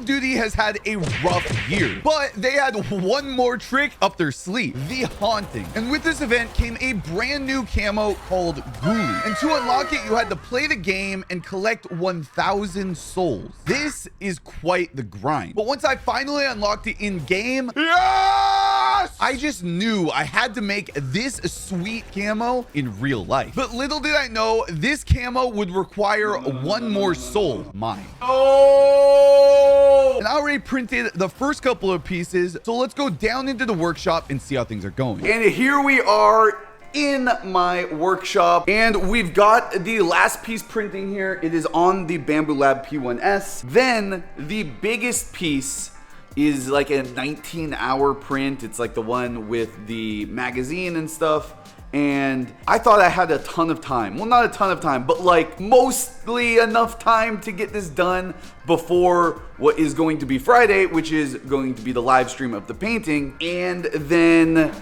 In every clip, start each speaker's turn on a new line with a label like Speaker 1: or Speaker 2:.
Speaker 1: of Duty has had a rough year, but they had one more trick up their sleeve, the haunting. And with this event came a brand new camo called Ghoulie. And to unlock it, you had to play the game and collect 1,000 souls. This is quite the grind. But once I finally unlocked it in game, yes! I just knew I had to make this sweet camo in real life. But little did I know, this camo would require one more soul, mine. Oh! And I already printed the first couple of pieces, so let's go down into the workshop and see how things are going. And here we are in my workshop, and we've got the last piece printing here. It is on the Bamboo Lab P1S. Then the biggest piece is like a 19-hour print. It's like the one with the magazine and stuff. And I thought I had a ton of time. Well, not a ton of time, but like mostly enough time to get this done before what is going to be Friday, which is going to be the live stream of the painting. And then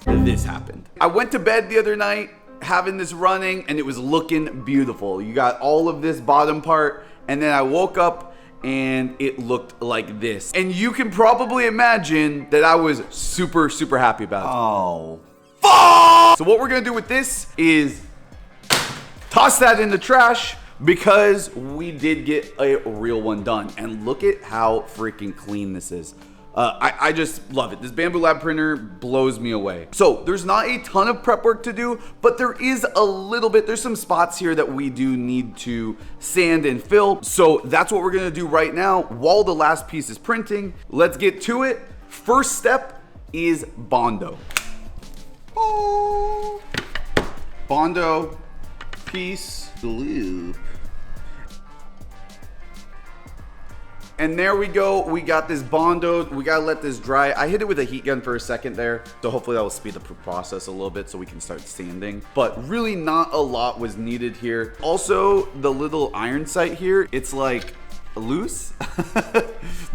Speaker 1: this happened. I went to bed the other night having this running, and it was looking beautiful. You got all of this bottom part, and then I woke up and it looked like this. And you can probably imagine that I was super, super happy about it. Oh, fuck! So what we're gonna do with this is toss that in the trash, because we did get a real one done. And look at how freaking clean this is. I just love it. This Bamboo Lab printer blows me away. So there's not a ton of prep work to do, but there is a little bit. There's some spots here that we do need to sand and fill. So that's what we're gonna do right now while the last piece is printing. Let's get to it. First step is Bondo. Oh. Bondo piece glue. And there we go. We got this Bondoed. We gotta let this dry. I hit it with a heat gun for a second there, so hopefully that will speed up the process a little bit so we can start sanding. But really not a lot was needed here. Also, the little iron sight here, it's like loose.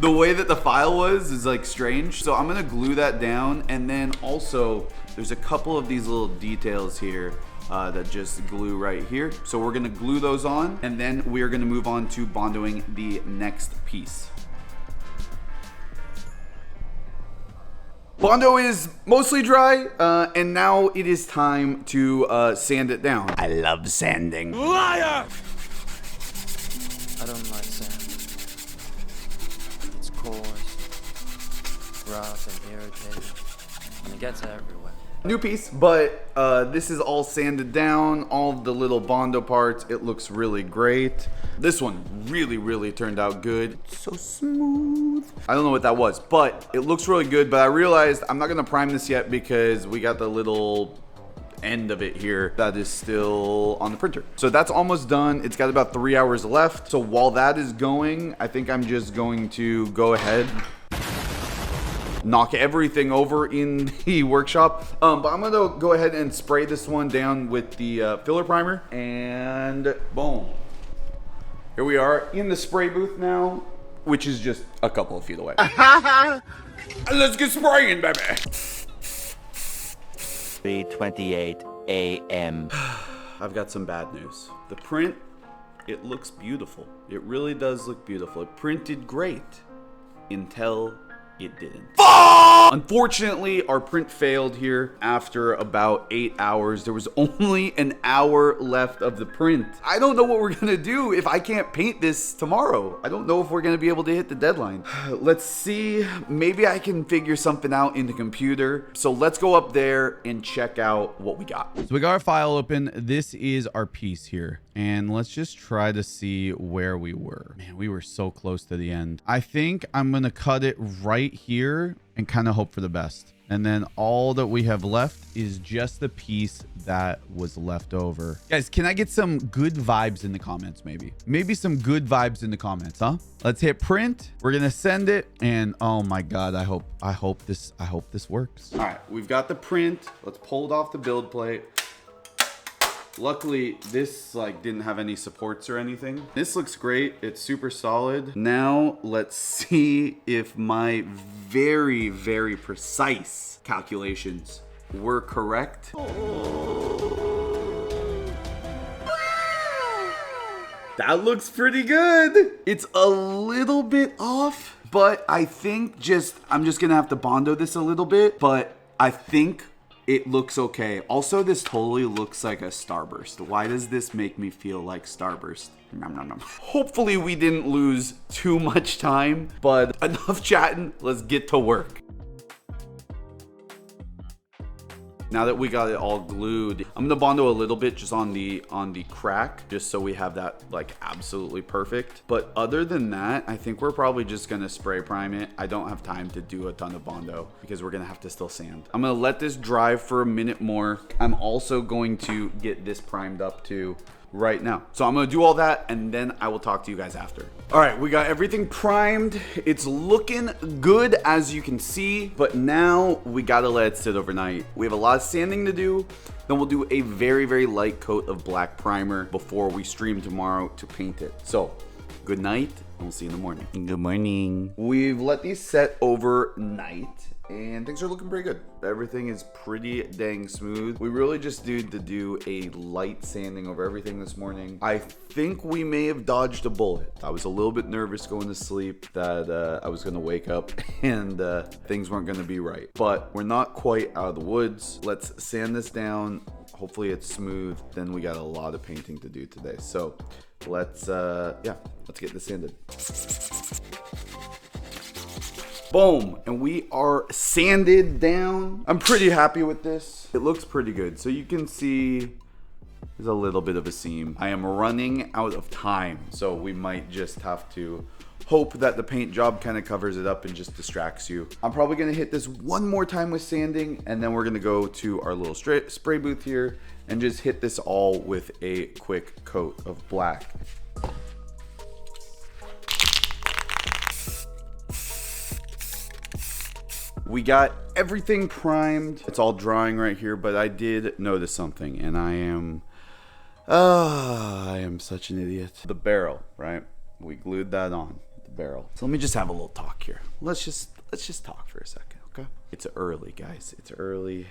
Speaker 1: The way that the file was is like strange. So I'm gonna glue that down. And then also there's a couple of these little details here that just glue right here. So we're gonna glue those on, and then we are gonna move on to bondoing the next piece. Bondo is mostly dry, and now it is time to sand it down. I love sanding. Liar!
Speaker 2: I don't like sand. It's coarse, rough, and irritating, and it gets everywhere.
Speaker 1: New piece, but this is all sanded down, all of the little Bondo parts. It looks really great. This one really turned out good. It's so smooth. I don't know what that was, but it looks really good. But I realized I'm not gonna prime this yet because we got the little end of it here that is still on the printer. So that's almost done. It's got about 3 hours left. So while that is going, I think I'm just going to go ahead, knock everything over in the workshop. But I'm gonna go ahead and spray this one down with the filler primer, and boom. Here we are in the spray booth now, which is just a couple of feet away. Let's get spraying, baby.
Speaker 3: 3:28 a.m.
Speaker 1: I've got some bad news. The print, it looks beautiful. It really does look beautiful. It printed great until it didn't. Unfortunately, our print failed here after about 8 hours. There was only an hour left of the print. I don't know what we're gonna do if I can't paint this tomorrow. I don't know if we're gonna be able to hit the deadline. Let's see. Maybe I can figure something out in the computer. So let's go up there and check out what we got. So we got our file open. This is our piece here. And let's just try to see where we were. Man, we were so close to the end. I think I'm gonna cut it right here and kind of hope for the best. And then all that we have left is just the piece that was left over. Guys, can I get some good vibes in the comments? Maybe some good vibes in the comments, huh? Let's hit print. We're gonna send it, and oh my god, I hope this works. All right, we've got the print. Let's pull it off the build plate. Luckily, this like didn't have any supports or anything. This looks great. It's super solid. Now let's see if my very precise calculations were correct. That looks pretty good. It's a little bit off, but I think I'm just gonna have to Bondo this a little bit, but I think it looks okay. Also, this totally looks like a Starburst. Why does this make me feel like Starburst? Nom, nom, nom. Hopefully we didn't lose too much time, but enough chatting, let's get to work. Now that we got it all glued, I'm gonna Bondo a little bit just on the crack, just so we have that like absolutely perfect. But other than that, I think we're probably just gonna spray prime it. I don't have time to do a ton of Bondo because we're gonna have to still sand. I'm gonna let this dry for a minute more. I'm also going to get this primed up too right now. So I'm gonna do all that and then I will talk to you guys after. All right, we got everything primed. It's looking good as you can see, but now we gotta let it sit overnight. We have a lot of sanding to do. Then we'll do a very, very light coat of black primer before we stream tomorrow to paint it. So good night and we'll see you in the morning.
Speaker 3: Good morning.
Speaker 1: We've let these set overnight and things are looking pretty good. Everything is pretty dang smooth. We really just need to do a light sanding over everything this morning. I think we may have dodged a bullet. I was a little bit nervous going to sleep that I was gonna wake up and things weren't gonna be right. But we're not quite out of the woods. Let's sand this down. Hopefully it's smooth. Then we got a lot of painting to do today. So let's get this sanded. Boom, and we are sanded down. I'm pretty happy with this. It looks pretty good. So you can see there's a little bit of a seam. I am running out of time, so we might just have to hope that the paint job kind of covers it up and just distracts you. I'm probably gonna hit this one more time with sanding, and then we're gonna go to our little spray booth here and just hit this all with a quick coat of black. We got everything primed. It's all drying right here, but I did notice something, and I am such an idiot. The barrel, right? We glued that on the barrel. So let me just have a little talk here. Let's just talk for a second, okay? It's early, guys. It's early.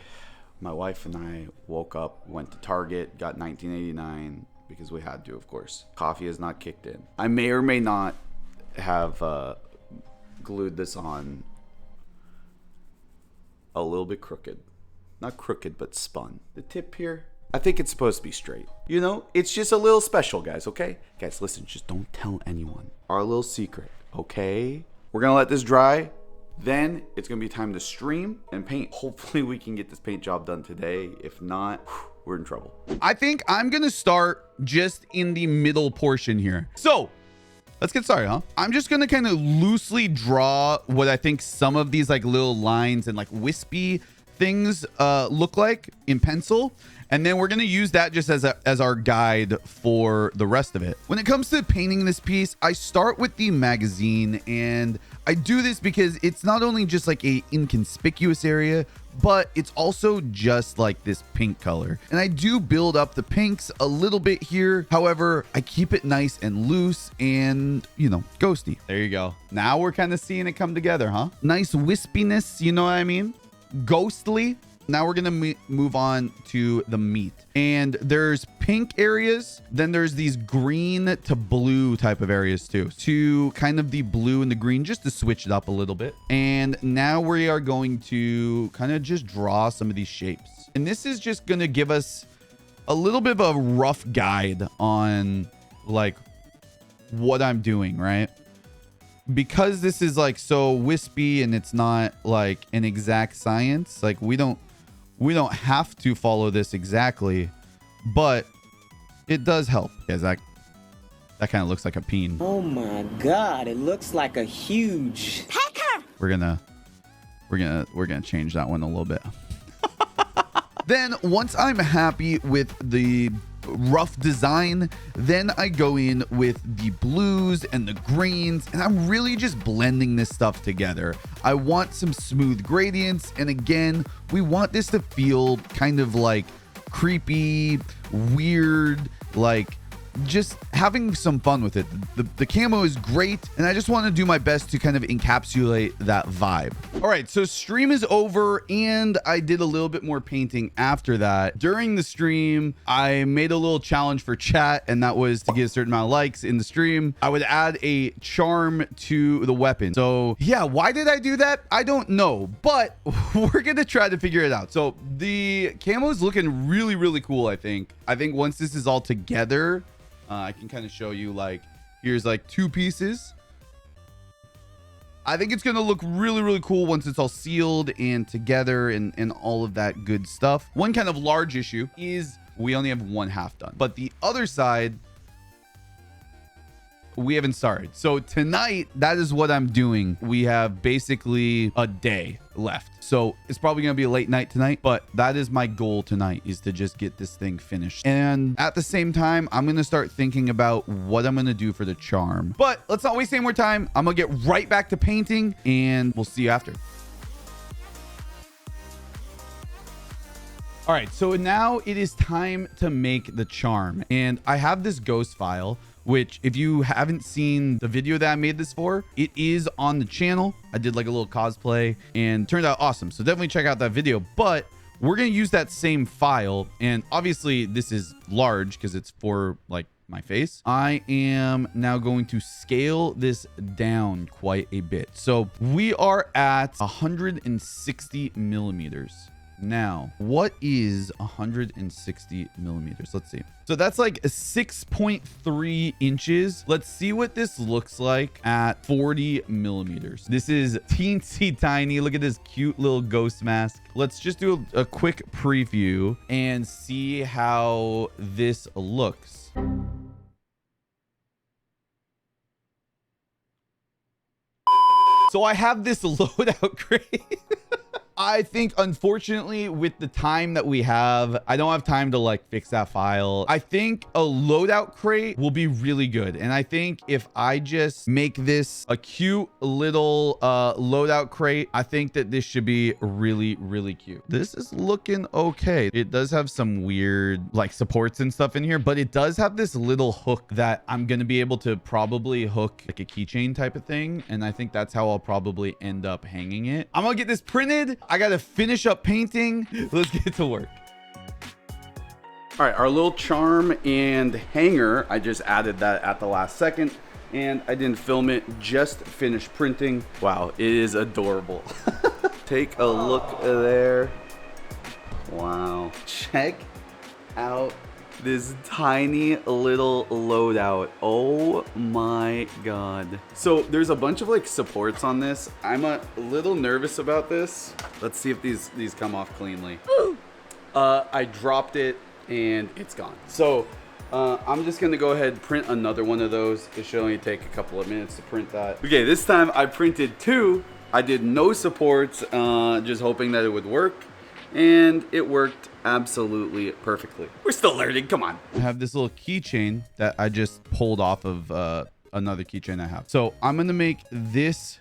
Speaker 1: My wife and I woke up, went to Target, got 1989 because we had to, of course. Coffee has not kicked in. I may or may not have glued this on a little bit crooked. Not crooked, but spun. The tip here, I think it's supposed to be straight. You know, it's just a little special, guys, okay? Guys, listen, just don't tell anyone. Our little secret, okay? We're gonna let this dry. Then it's gonna be time to stream and paint. Hopefully we can get this paint job done today. If not, we're in trouble. I think I'm gonna start just in the middle portion here. So let's get started, huh? I'm just gonna kind of loosely draw what I think some of these like little lines and like wispy things look like in pencil. And then we're gonna use that just as our guide for the rest of it. When it comes to painting this piece, I start with the magazine, and I do this because it's not only just like a inconspicuous area, but it's also just like this pink color. And I do build up the pinks a little bit here. However, I keep it nice and loose and, you know, ghosty. There you go. Now we're kind of seeing it come together, huh? Nice wispiness, you know what I mean? Ghostly. Now we're gonna move on to the meat, and there's pink areas, then there's these green to blue type of areas too, to kind of the blue and the green, just to switch it up a little bit. And now we are going to kind of just draw some of these shapes, and this is just gonna give us a little bit of a rough guide on like what I'm doing, right? Because this is like so wispy and it's not like an exact science, like we don't have to follow this exactly, but it does help. Guys, that kind of looks like a peen.
Speaker 4: Oh my god, it looks like a huge pecker.
Speaker 1: We're gonna change that one a little bit. Then once I'm happy with the rough design, then I go in with the blues and the greens, and I'm really just blending this stuff together. I want some smooth gradients, and again, we want this to feel kind of like creepy, weird, like just having some fun with it. The camo is great, and I just want to do my best to kind of encapsulate that vibe. All right, so stream is over, and I did a little bit more painting after that. During the stream, I made a little challenge for chat, and that was to get a certain amount of likes in the stream. I would add a charm to the weapon. So yeah, why did I do that? I don't know, but we're gonna try to figure it out. So the camo is looking really, really cool. I think once this is all together, I can kind of show you, like, here's like 2 pieces. I think it's going to look really, really cool once it's all sealed and together and all of that good stuff. One kind of large issue is we only have 1/2 done, but the other side, we haven't started. So tonight, that is what I'm doing. We have basically a day left. So it's probably going to be a late night tonight, but that is my goal tonight, is to just get this thing finished. And at the same time, I'm going to start thinking about what I'm going to do for the charm. But let's not waste any more time. I'm going to get right back to painting, and we'll see you after. All right, so now it is time to make the charm. And I have this ghost file, which, if you haven't seen the video that I made this for, it is on the channel. I did like a little cosplay and turned out awesome. So definitely check out that video. But we're going to use that same file. And obviously this is large because it's for like my face. I am now going to scale this down quite a bit. So we are at 160 millimeters. Now, what is 160 millimeters? Let's see. So that's like 6.3 inches. Let's see what this looks like at 40 millimeters. This is teensy tiny. Look at this cute little ghost mask. Let's just do a quick preview and see how this looks. So I have this loadout crate. I think, unfortunately, with the time that we have, I don't have time to like fix that file. I think a loadout crate will be really good. And I think if I just make this a cute little loadout crate, I think that this should be really, really cute. This is looking okay. It does have some weird like supports and stuff in here, but it does have this little hook that I'm going to be able to probably hook like a keychain type of thing. And I think that's how I'll probably end up hanging it. I'm going to get this printed. I got to finish up painting. Let's get to work. All right, our little charm and hanger, I just added that at the last second, and I didn't film it, just finished printing. Wow, it is adorable. Take a look there. Wow, check out this tiny little loadout. Oh my god. So there's a bunch of like supports on this. I'm a little nervous about this. Let's see if these come off cleanly. I dropped it and it's gone. So I'm just gonna go ahead and print another one of those. It should only take a couple of minutes to print that. Okay, this time I printed 2. I did no supports, just hoping that it would work, and it worked absolutely perfectly. We're still learning, come on. I have this little keychain that I just pulled off of another keychain I have. So I'm gonna make this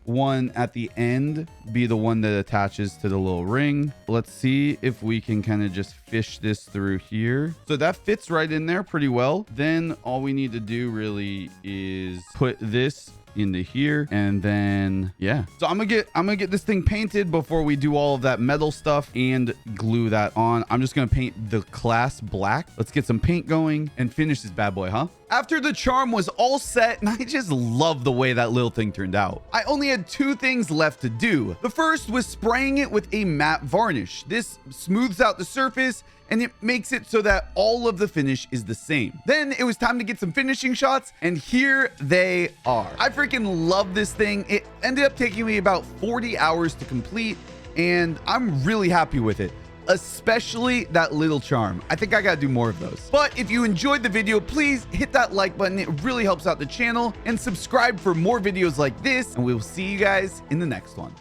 Speaker 1: one at the end be the one that attaches to the little ring. Let's see if we can kind of just fish this through here. So that fits right in there pretty well. Then all we need to do really is put this into here, and then yeah. So I'm gonna get this thing painted before we do all of that metal stuff and glue that on. I'm just gonna paint the class black. Let's get some paint going and finish this bad boy, huh? After the charm was all set, and I just love the way that little thing turned out, I only had 2 things left to do. The first was spraying it with a matte varnish. This smooths out the surface and it makes it so that all of the finish is the same. Then it was time to get some finishing shots, and here they are. I freaking love this thing. It ended up taking me about 40 hours to complete, and I'm really happy with it, especially that little charm. I think I gotta do more of those. But if you enjoyed the video, please hit that like button. It really helps out the channel, and subscribe for more videos like this, and we will see you guys in the next one.